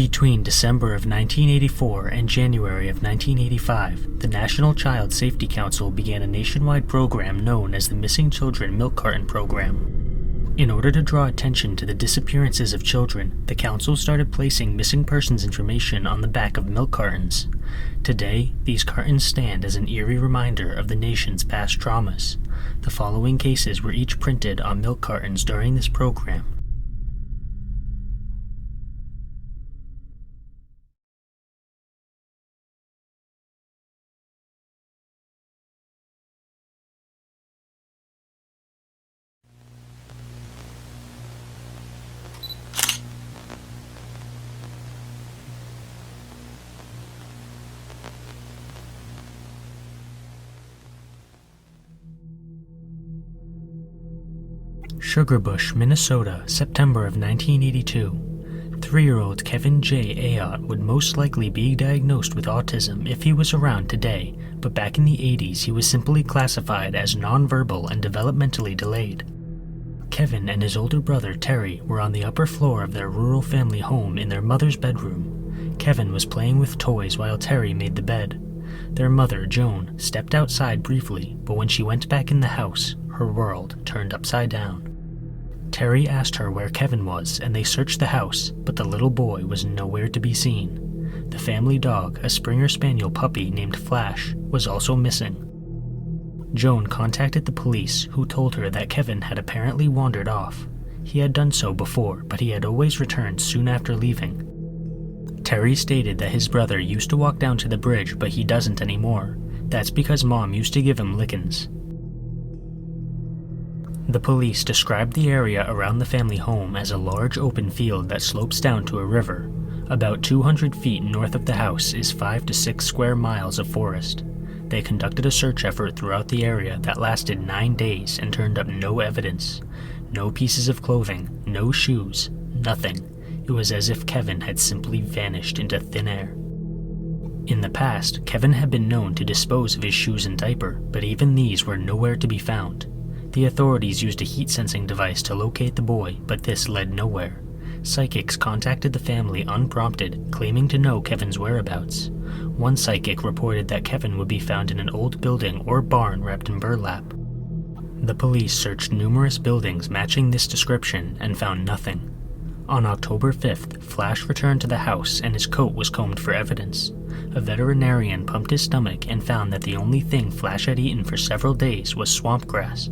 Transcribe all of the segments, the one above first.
Between December of 1984 and January of 1985, the National Child Safety Council began a nationwide program known as the Missing Children Milk Carton Program. In order to draw attention to the disappearances of children, the council started placing missing persons information on the back of milk cartons. Today, these cartons stand as an eerie reminder of the nation's past traumas. The following cases were each printed on milk cartons during this program. Sugarbush, Minnesota, September of 1982. 3-year-old Kevin J. Ayotte would most likely be diagnosed with autism if he was around today, but back in the 80s he was simply classified as nonverbal and developmentally delayed. Kevin and his older brother Terry were on the upper floor of their rural family home in their mother's bedroom. Kevin was playing with toys while Terry made the bed. Their mother, Joan, stepped outside briefly, but when she went back in the house, her world turned upside down. Terry asked her where Kevin was, and they searched the house, but the little boy was nowhere to be seen. The family dog, a Springer Spaniel puppy named Flash, was also missing. Joan contacted the police, who told her that Kevin had apparently wandered off. He had done so before, but he had always returned soon after leaving. Terry stated that his brother used to walk down to the bridge, but he doesn't anymore. That's because Mom used to give him lickings. The police described the area around the family home as a large open field that slopes down to a river. About 200 feet north of the house is 5 to 6 square miles of forest. They conducted a search effort throughout the area that lasted 9 days and turned up no evidence. No pieces of clothing, no shoes, nothing. It was as if Kevin had simply vanished into thin air. In the past, Kevin had been known to dispose of his shoes and diaper, but even these were nowhere to be found. The authorities used a heat-sensing device to locate the boy, but this led nowhere. Psychics contacted the family unprompted, claiming to know Kevin's whereabouts. One psychic reported that Kevin would be found in an old building or barn wrapped in burlap. The police searched numerous buildings matching this description and found nothing. On October 5th, Flash returned to the house and his coat was combed for evidence. A veterinarian pumped his stomach and found that the only thing Flash had eaten for several days was swamp grass.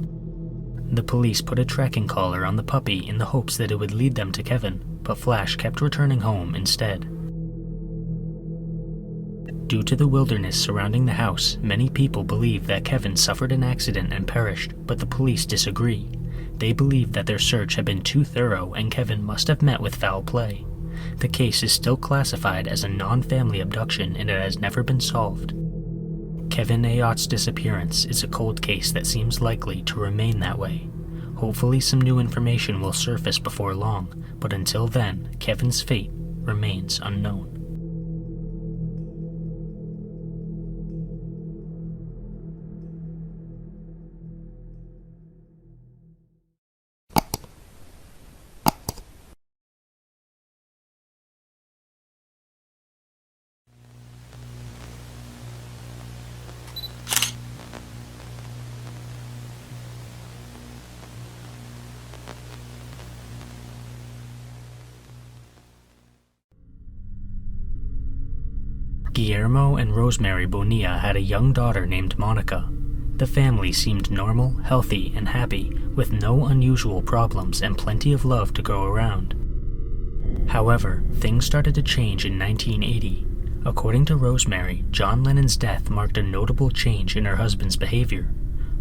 The police put a tracking collar on the puppy in the hopes that it would lead them to Kevin, but Flash kept returning home instead. Due to the wilderness surrounding the house, many people believe that Kevin suffered an accident and perished, but the police disagree. They believe that their search had been too thorough and Kevin must have met with foul play. The case is still classified as a non-family abduction and it has never been solved. Kevin Ayotte's disappearance is a cold case that seems likely to remain that way. Hopefully some new information will surface before long, but until then, Kevin's fate remains unknown. Guillermo and Rosemary Bonilla had a young daughter named Monica. The family seemed normal, healthy, and happy, with no unusual problems and plenty of love to go around. However, things started to change in 1980. According to Rosemary, John Lennon's death marked a notable change in her husband's behavior.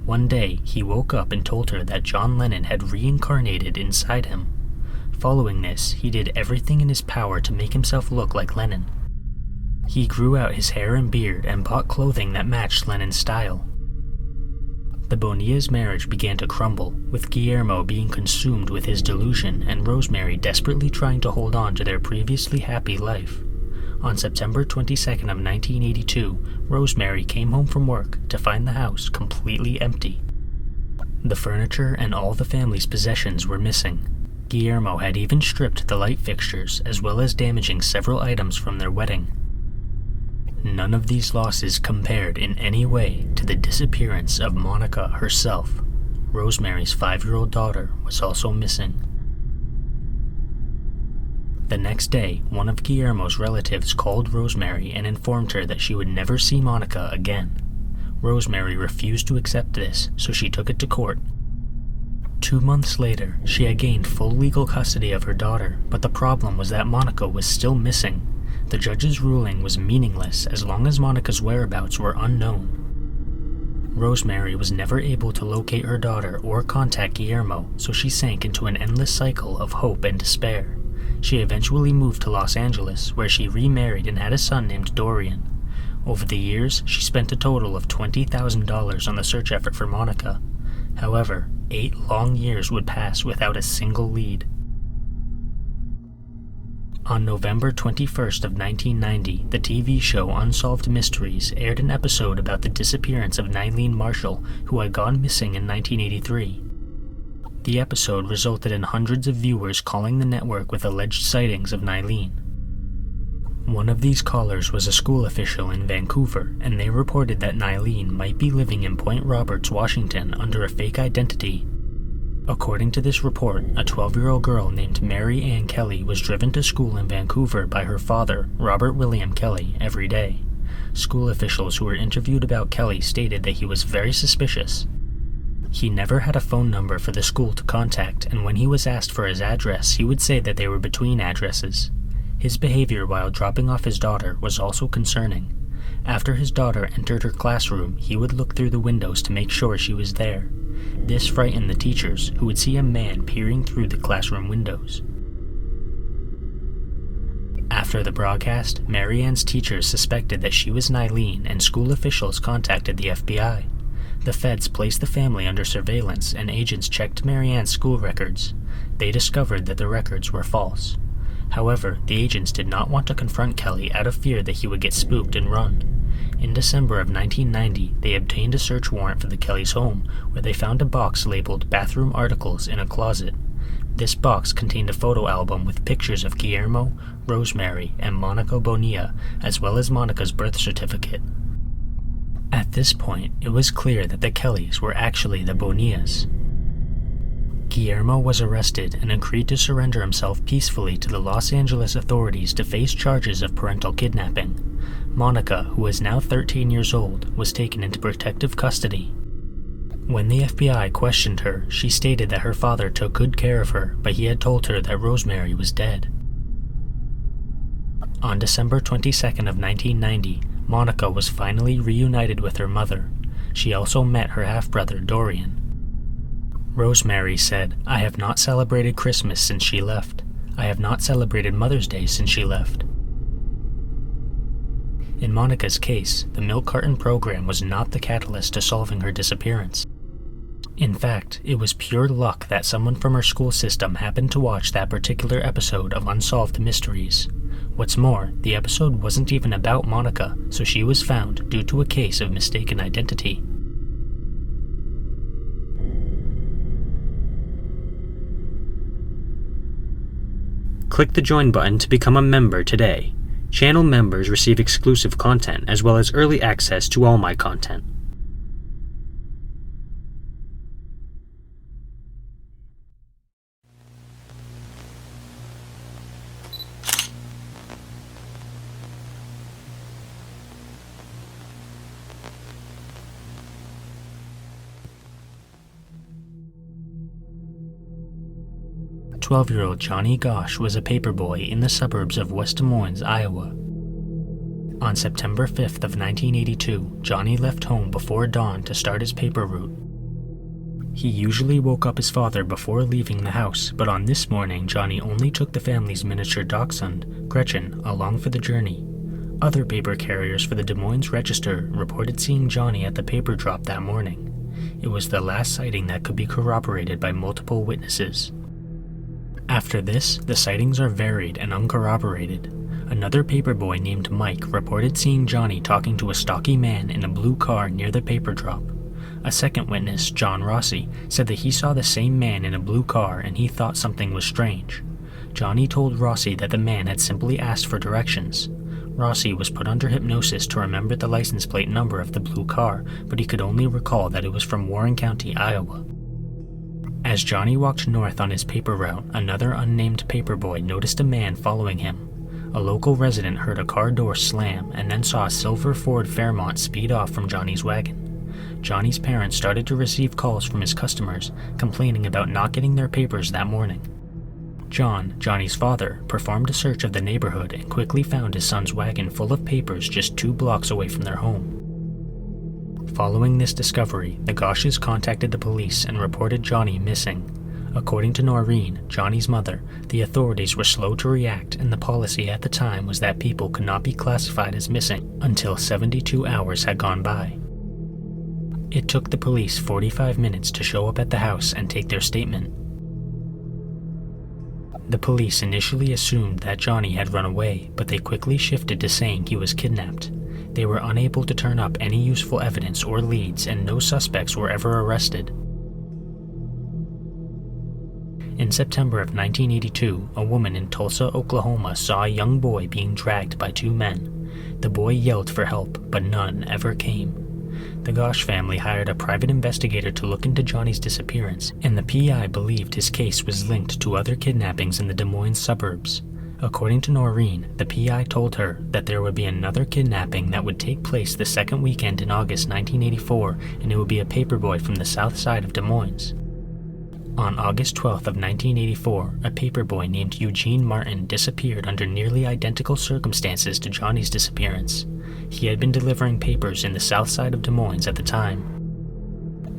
One day, he woke up and told her that John Lennon had reincarnated inside him. Following this, he did everything in his power to make himself look like Lennon. He grew out his hair and beard and bought clothing that matched Lennon's style. The Bonilla's marriage began to crumble, with Guillermo being consumed with his delusion and Rosemary desperately trying to hold on to their previously happy life. On September 22nd of 1982, Rosemary came home from work to find the house completely empty. The furniture and all the family's possessions were missing. Guillermo had even stripped the light fixtures as well as damaging several items from their wedding. None of these losses compared in any way to the disappearance of Monica herself. Rosemary's 5-year-old daughter was also missing. The next day, one of Guillermo's relatives called Rosemary and informed her that she would never see Monica again. Rosemary refused to accept this, so she took it to court. 2 months later, she had gained full legal custody of her daughter, but the problem was that Monica was still missing. The judge's ruling was meaningless as long as Monica's whereabouts were unknown. Rosemary was never able to locate her daughter or contact Guillermo, so she sank into an endless cycle of hope and despair. She eventually moved to Los Angeles, where she remarried and had a son named Dorian. Over the years, she spent a total of $20,000 on the search effort for Monica. However, 8 long years would pass without a single lead. On November 21st of 1990, the TV show Unsolved Mysteries aired an episode about the disappearance of Nylene Marshall, who had gone missing in 1983. The episode resulted in hundreds of viewers calling the network with alleged sightings of Nylene. One of these callers was a school official in Vancouver, and they reported that Nylene might be living in Point Roberts, Washington under a fake identity. According to this report, a 12-year-old girl named Mary Ann Kelly was driven to school in Vancouver by her father, Robert William Kelly, every day. School officials who were interviewed about Kelly stated that he was very suspicious. He never had a phone number for the school to contact, and when he was asked for his address, he would say that they were between addresses. His behavior while dropping off his daughter was also concerning. After his daughter entered her classroom, he would look through the windows to make sure she was there. This frightened the teachers, who would see a man peering through the classroom windows. After the broadcast, Mary Ann's teachers suspected that she was Nylene, and school officials contacted the FBI. The feds placed the family under surveillance, and agents checked Mary Ann's school records. They discovered that the records were false. However, the agents did not want to confront Kelly out of fear that he would get spooked and run. In December of 1990, they obtained a search warrant for the Kellys' home, where they found a box labeled Bathroom Articles in a closet. This box contained a photo album with pictures of Guillermo, Rosemary, and Monica Bonilla, as well as Monica's birth certificate. At this point, it was clear that the Kellys were actually the Bonillas. Guillermo was arrested and agreed to surrender himself peacefully to the Los Angeles authorities to face charges of parental kidnapping. Monica, who was now 13 years old, was taken into protective custody. When the FBI questioned her, she stated that her father took good care of her, but he had told her that Rosemary was dead. On December 22nd of 1990, Monica was finally reunited with her mother. She also met her half-brother Dorian. Rosemary said, "I have not celebrated Christmas since she left. I have not celebrated Mother's Day since she left." In Monica's case, the milk carton program was not the catalyst to solving her disappearance. In fact, it was pure luck that someone from her school system happened to watch that particular episode of Unsolved Mysteries. What's more, the episode wasn't even about Monica, so she was found due to a case of mistaken identity. Click the join button to become a member today. Channel members receive exclusive content as well as early access to all my content. – 12-year-old Johnny Gosch was a paperboy in the suburbs of West Des Moines, Iowa. On September 5th of 1982, Johnny left home before dawn to start his paper route. He usually woke up his father before leaving the house, but on this morning Johnny only took the family's miniature dachshund, Gretchen, along for the journey. Other paper carriers for the Des Moines Register reported seeing Johnny at the paper drop that morning. It was the last sighting that could be corroborated by multiple witnesses. After this, the sightings are varied and uncorroborated. Another paperboy named Mike reported seeing Johnny talking to a stocky man in a blue car near the paper drop. A second witness, John Rossi, said that he saw the same man in a blue car and he thought something was strange. Johnny told Rossi that the man had simply asked for directions. Rossi was put under hypnosis to remember the license plate number of the blue car, but he could only recall that it was from Warren County, Iowa. As Johnny walked north on his paper route, another unnamed paperboy noticed a man following him. A local resident heard a car door slam and then saw a silver Ford Fairmont speed off from Johnny's wagon. Johnny's parents started to receive calls from his customers, complaining about not getting their papers that morning. John, Johnny's father, performed a search of the neighborhood and quickly found his son's wagon full of papers just 2 blocks away from their home. Following this discovery, the Goshes contacted the police and reported Johnny missing. According to Noreen, Johnny's mother, the authorities were slow to react, and the policy at the time was that people could not be classified as missing until 72 hours had gone by. It took the police 45 minutes to show up at the house and take their statement. The police initially assumed that Johnny had run away, but they quickly shifted to saying he was kidnapped. They were unable to turn up any useful evidence or leads, and no suspects were ever arrested. In September of 1982, a woman in Tulsa, Oklahoma saw a young boy being dragged by 2 men. The boy yelled for help, but none ever came. The Gosh family hired a private investigator to look into Johnny's disappearance, and the PI believed his case was linked to other kidnappings in the Des Moines suburbs. According to Noreen, the PI told her that there would be another kidnapping that would take place the second weekend in August 1984, and it would be a paperboy from the south side of Des Moines. On August 12th of 1984, a paperboy named Eugene Martin disappeared under nearly identical circumstances to Johnny's disappearance. He had been delivering papers in the south side of Des Moines at the time.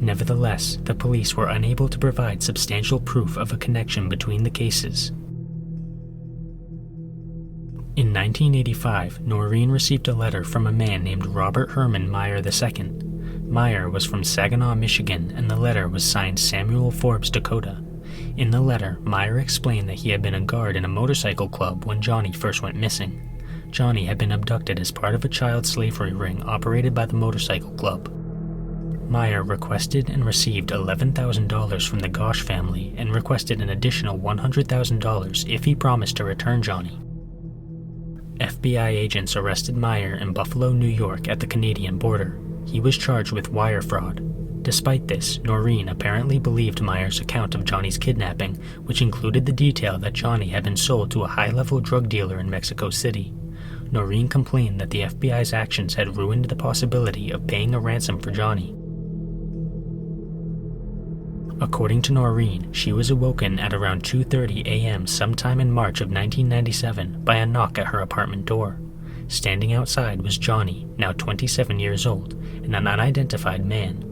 Nevertheless, the police were unable to provide substantial proof of a connection between the cases. In 1985, Noreen received a letter from a man named Robert Herman Meyer II. Meyer was from Saginaw, Michigan, and the letter was signed Samuel Forbes Dakota. In the letter, Meyer explained that he had been a guard in a motorcycle club when Johnny first went missing. Johnny had been abducted as part of a child slavery ring operated by the motorcycle club. Meyer requested and received $11,000 from the Gosh family and requested an additional $100,000 if he promised to return Johnny. FBI agents arrested Meyer in Buffalo, New York at the Canadian border. He was charged with wire fraud. Despite this, Noreen apparently believed Meyer's account of Johnny's kidnapping, which included the detail that Johnny had been sold to a high-level drug dealer in Mexico City. Noreen complained that the FBI's actions had ruined the possibility of paying a ransom for Johnny. According to Noreen, she was awoken at around 2:30 a.m. sometime in March of 1997 by a knock at her apartment door. Standing outside was Johnny, now 27 years old, and an unidentified man.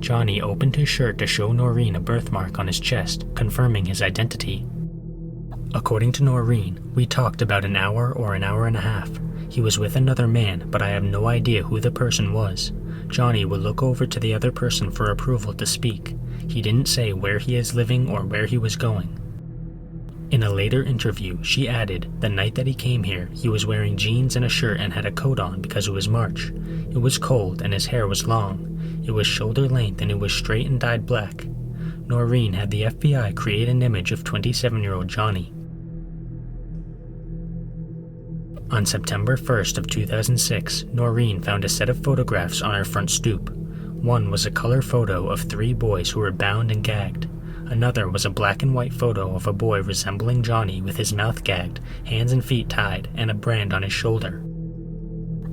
Johnny opened his shirt to show Noreen a birthmark on his chest, confirming his identity. According to Noreen, we talked about an hour or an hour and a half. He was with another man, but I have no idea who the person was. Johnny would look over to the other person for approval to speak. He didn't say where he is living or where he was going. In a later interview, she added, the night that he came here, he was wearing jeans and a shirt and had a coat on because it was March. It was cold and his hair was long. It was shoulder length and it was straight and dyed black. Noreen had the FBI create an image of 27-year-old Johnny. On September 1st of 2006, Noreen found a set of photographs on her front stoop. One was a color photo of 3 boys who were bound and gagged. Another was a black and white photo of a boy resembling Johnny with his mouth gagged, hands and feet tied, and a brand on his shoulder.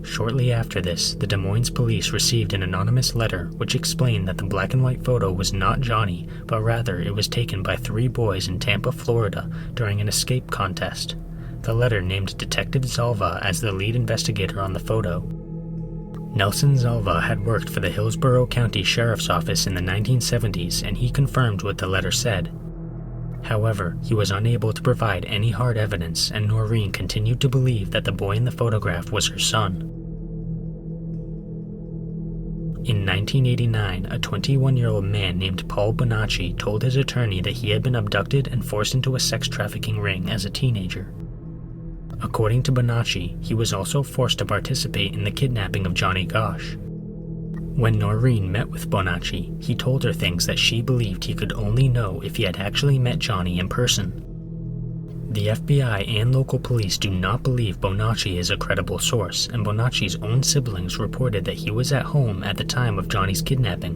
Shortly after this, the Des Moines police received an anonymous letter which explained that the black and white photo was not Johnny, but rather it was taken by 3 boys in Tampa, Florida during an escape contest. The letter named Detective Zalva as the lead investigator on the photo. Nelson Zalva had worked for the Hillsborough County Sheriff's Office in the 1970s, and he confirmed what the letter said. However, he was unable to provide any hard evidence, and Noreen continued to believe that the boy in the photograph was her son. In 1989, a 21-year-old man named Paul Bonacci told his attorney that he had been abducted and forced into a sex trafficking ring as a teenager. According to Bonacci, he was also forced to participate in the kidnapping of Johnny Gosh. When Noreen met with Bonacci, he told her things that she believed he could only know if he had actually met Johnny in person. The FBI and local police do not believe Bonacci is a credible source, and Bonacci's own siblings reported that he was at home at the time of Johnny's kidnapping.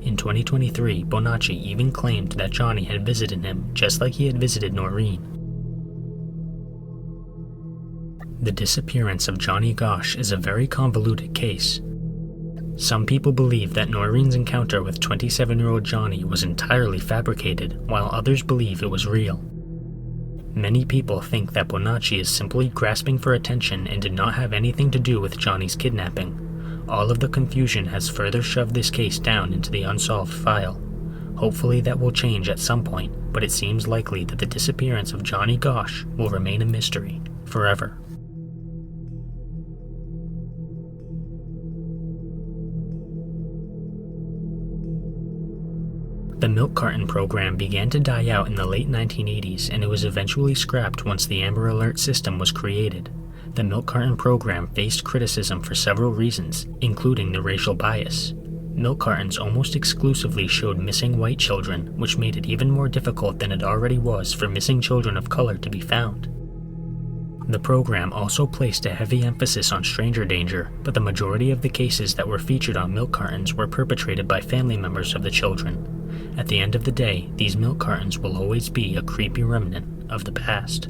In 2023, Bonacci even claimed that Johnny had visited him, just like he had visited Noreen. The disappearance of Johnny Gosch is a very convoluted case. Some people believe that Noreen's encounter with 27-year-old Johnny was entirely fabricated, while others believe it was real. Many people think that Bonacci is simply grasping for attention and did not have anything to do with Johnny's kidnapping. All of the confusion has further shoved this case down into the unsolved file. Hopefully that will change at some point, but it seems likely that the disappearance of Johnny Gosch will remain a mystery forever. The milk carton program began to die out in the late 1980s, and it was eventually scrapped once the Amber Alert system was created. The milk carton program faced criticism for several reasons, including the racial bias. Milk cartons almost exclusively showed missing white children, which made it even more difficult than it already was for missing children of color to be found. The program also placed a heavy emphasis on stranger danger, but the majority of the cases that were featured on milk cartons were perpetrated by family members of the children. At the end of the day, these milk cartons will always be a creepy remnant of the past.